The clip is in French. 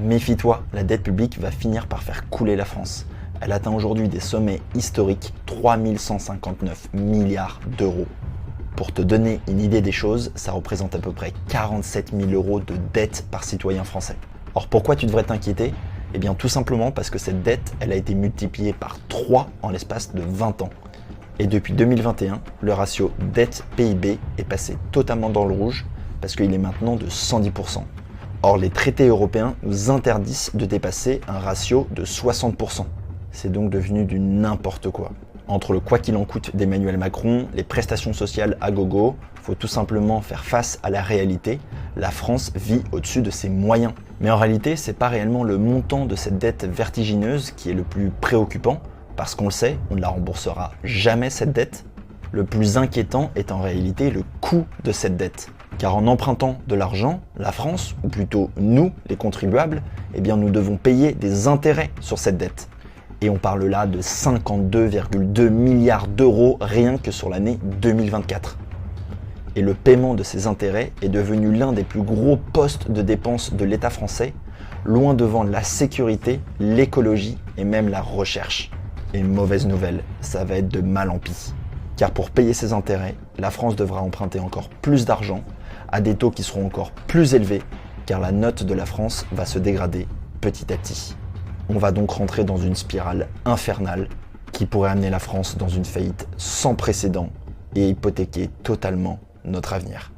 Méfie-toi, la dette publique va finir par faire couler la France. Elle atteint aujourd'hui des sommets historiques, 3159 milliards d'euros. Pour te donner une idée des choses, ça représente à peu près 47 000 euros de dette par citoyen français. Or pourquoi tu devrais t'inquiéter? Eh bien tout simplement parce que cette dette, elle a été multipliée par 3 en l'espace de 20 ans. Et depuis 2021, le ratio dette-PIB est passé totalement dans le rouge parce qu'il est maintenant de 110%. Or les traités européens nous interdisent de dépasser un ratio de 60%. C'est donc devenu du n'importe quoi. Entre le quoi qu'il en coûte d'Emmanuel Macron, les prestations sociales à gogo, faut tout simplement faire face à la réalité. La France vit au-dessus de ses moyens. Mais en réalité, c'est pas réellement le montant de cette dette vertigineuse qui est le plus préoccupant, parce qu'on le sait, on ne la remboursera jamais cette dette. Le plus inquiétant est en réalité le coût de cette dette. Car en empruntant de l'argent, la France, ou plutôt nous, les contribuables, eh bien nous devons payer des intérêts sur cette dette. Et on parle là de 52,2 milliards d'euros rien que sur l'année 2024. Et le paiement de ces intérêts est devenu l'un des plus gros postes de dépenses de l'État français, loin devant la sécurité, l'écologie et même la recherche. Et mauvaise nouvelle, ça va être de mal en pis. Car pour payer ces intérêts, la France devra emprunter encore plus d'argent, à des taux qui seront encore plus élevés, car la note de la France va se dégrader petit à petit. On va donc rentrer dans une spirale infernale qui pourrait amener la France dans une faillite sans précédent et hypothéquer totalement notre avenir.